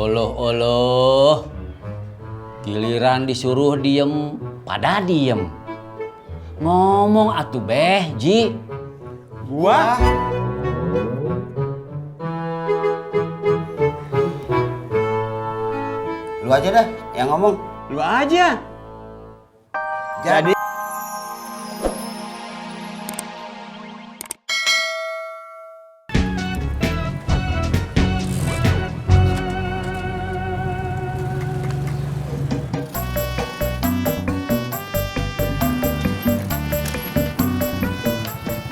Oloh, giliran disuruh diem, pada diem. Ngomong atuh beh, Ji. Gua? Lu aja dah yang ngomong. Lu aja. Jadi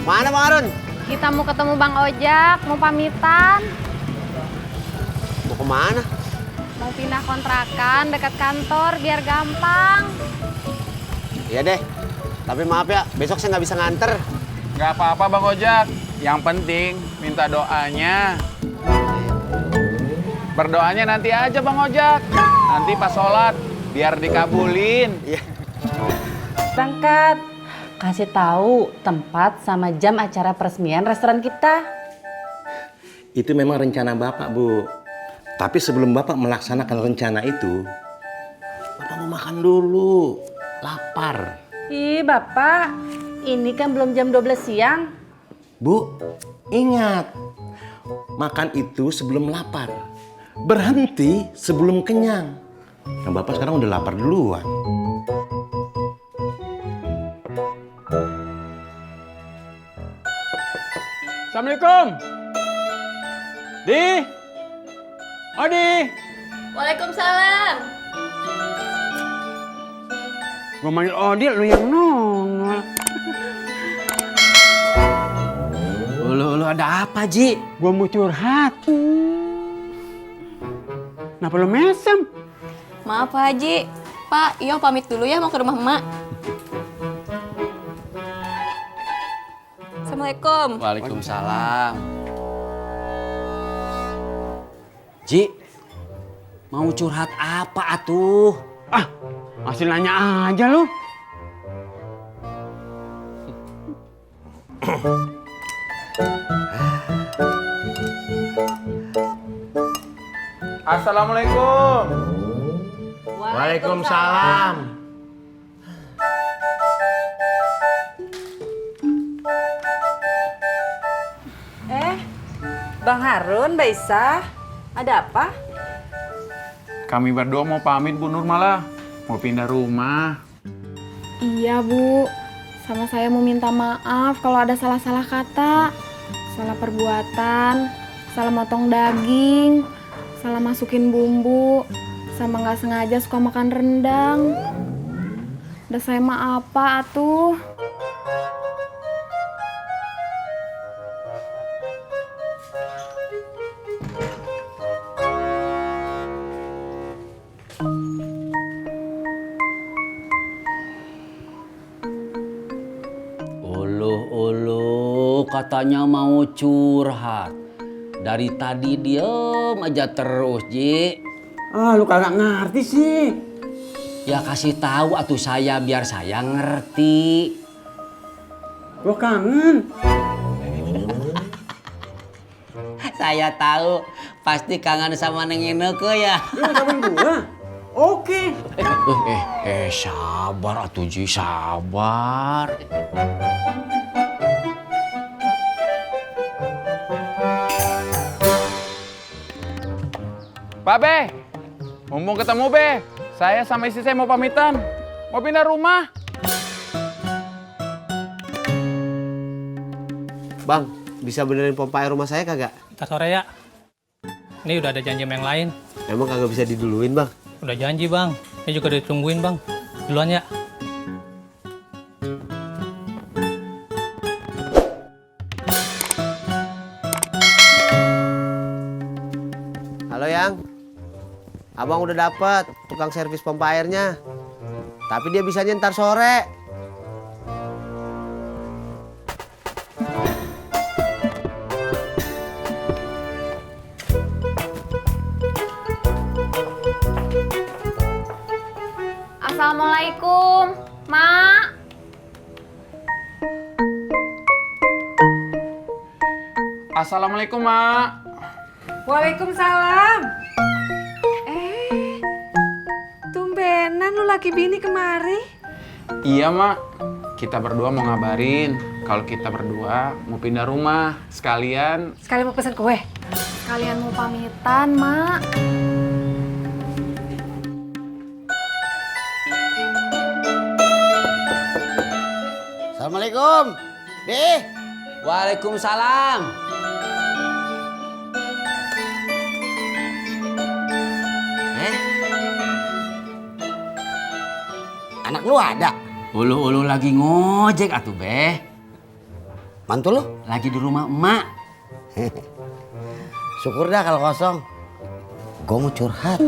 mana Bang Harun? Kita mau ketemu Bang Ojak, mau pamitan. Mau kemana? Mau pindah kontrakan dekat kantor biar gampang. Iya deh. Tapi maaf ya, besok saya nggak bisa nganter. Nggak apa-apa Bang Ojak. Yang penting minta doanya. Berdoanya nanti aja Bang Ojak. Nanti pas sholat biar dikabulin. Iya. Berangkat. Kasih tahu tempat sama jam acara peresmian restoran kita. Itu memang rencana Bapak, Bu. Tapi sebelum Bapak melaksanakan rencana itu, Bapak mau makan dulu. Lapar. Ih, Bapak. Ini kan belum jam 12 siang. Bu, ingat. Makan itu sebelum lapar. Berhenti sebelum kenyang. Nah, Bapak sekarang udah lapar duluan. Assalamualaikum. Di. Odi. Waalaikumsalam. Gua manggil Odi, lu yang nongol. Lu ada apa, Ji? Gua mau curhat. Kenapa lu mesem? Maaf Pak Haji. Pak, Iyo pamit dulu ya mau ke rumah emak. Assalamualaikum. Waalaikumsalam. Ji, mau curhat apa atuh? Ah, masih nanya aja lu. Assalamualaikum. Waalaikumsalam. Bang Harun, Mbak Isah. Ada apa? Kami berdua mau pamit Bu Nurmala. Mau pindah rumah. Iya Bu, sama saya mau minta maaf kalau ada salah-salah kata, salah perbuatan, salah motong daging, salah masukin bumbu, sama nggak sengaja suka makan rendang. Udah saya mah apa atuh? Katanya mau curhat. Dari tadi diem aja terus, Ji. Ah, lu kagak ngerti sih. Ya kasih tahu atuh saya biar saya ngerti. Gua kangen. Saya tahu pasti kangen sama Neng Ineke ya. Lu kangen gua. Oke. Sabar atuh Ji, sabar. Pak Be, mumpung ketemu Be, saya sama istri saya mau pamitan, mau pindah rumah. Bang, bisa benerin pompa air rumah saya kagak? Ntar sore ya. Ini udah ada janji sama yang lain. Emang kagak bisa diduluin Bang? Udah janji bang. Ini juga ditungguin bang. Duluan ya. Halo Yang, Abang udah dapet tukang servis pompa airnya. Tapi dia bisanya ntar sore. Assalamualaikum, Mak. Assalamualaikum, Mak. Waalaikumsalam. lu laki bini kemari? Iya, Mak. Kita berdua mau ngabarin kalau kita berdua mau pindah rumah. Sekalian Mau pesen kue? Kalian mau pamitan, Mak. Assalamualaikum. Deh. Waalaikumsalam. Anak lu ada? Ulu-ulu lagi ngojek atuh, Beh. Mantu lu? Lagi di rumah emak. Syukur dah kalau kosong. Gue mau curhat.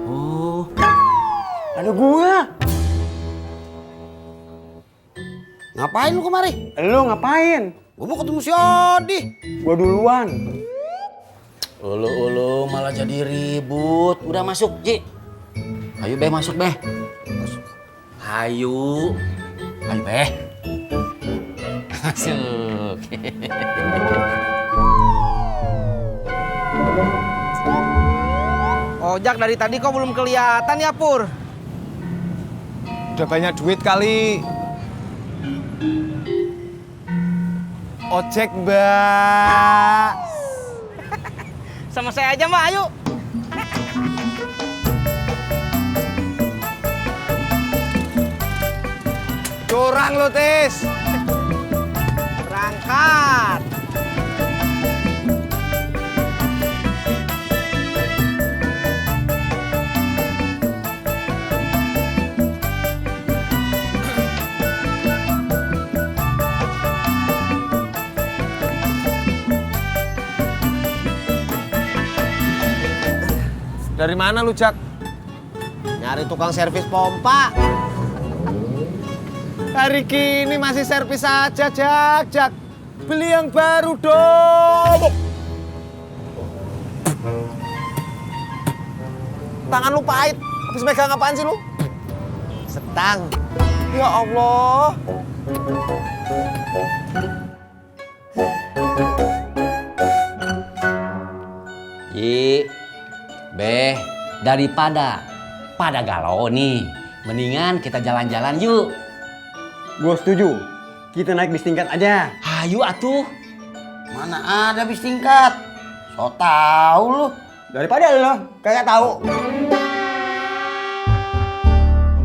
Oh, Ada gua. Ngapain lu kemari? Lu ngapain? Gue mau ketemu si Odi. Gua duluan. ulu-ulu malah jadi ribut. Udah masuk, Ji. Ayo, Beh, masuk, Beh. Ayo. Ayo, Beh. Masuk. Ojak dari tadi kok belum kelihatan ya, Pur? Udah banyak duit kali. Ojek, Mbak. Sama saya aja, Mbak, ayo. Curang lu, Tis. Berangkat. Dari mana lu, Jak? Nyari tukang servis pompa. Hari gini masih servis aja, Jak. Beli yang baru dong. Tangan lu pahit. Habis megang apaan sih lu? Setang. Ya Allah. Ji, Beh, daripada galau nih, mendingan kita jalan-jalan yuk. Gue setuju. Kita naik bis tingkat aja. Ayo atuh. Mana ada bis tingkat? So tau lu. Daripada lo kagak tahu.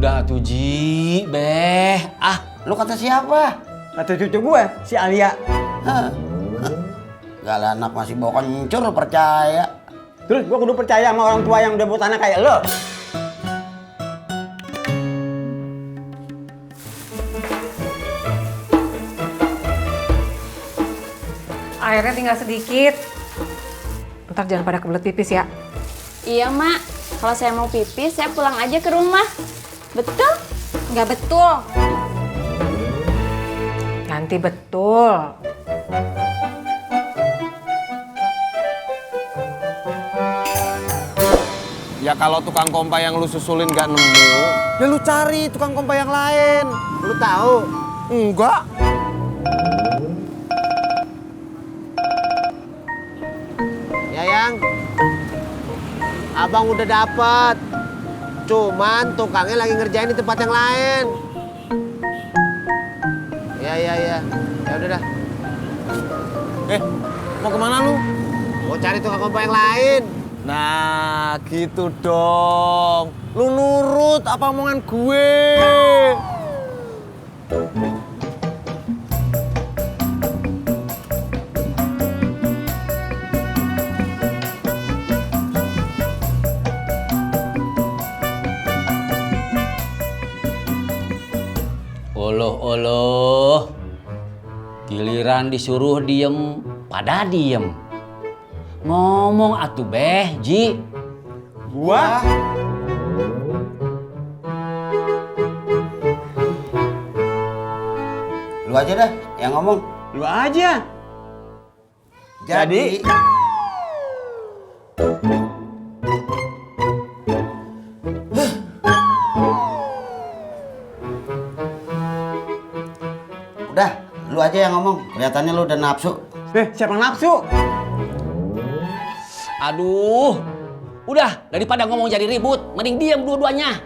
Udah atuh, Ji, Beh. Ah, Lu kata siapa? Kata cucu gue, si Alia. Hah? Gak anak masih bawa kencur lu percaya. Terus gue kudu percaya sama orang tua yang udah buat anak kayak lo. Airnya tinggal sedikit. Ntar jangan pada kebelet pipis ya. Iya, Mak. Kalau saya mau pipis, saya pulang aja ke rumah. Betul? Nggak betul. Nanti betul. Ya kalau tukang kompa yang lu susulin gak nemu, ya lu cari tukang kompa yang lain. Lu tahu? Enggak. Ya, Yang. Abang udah dapet. Cuman tukangnya lagi ngerjain di tempat yang lain. Ya. Ya udah dah. Mau kemana lu? Mau cari tukang kompa yang lain. Nah, gitu dong. Lu nurut apa omongan gue? Oloh. Giliran disuruh diem, pada diem. Ngomong atuh, Beh, Ji. Gua? Lu aja dah yang ngomong. Lu aja. Jadi? Udah, lu aja yang ngomong. Kelihatannya lu udah nafsu. Siapa yang nafsu? Aduh. Udah, daripada ngomong jadi ribut, mending diam dua-duanya.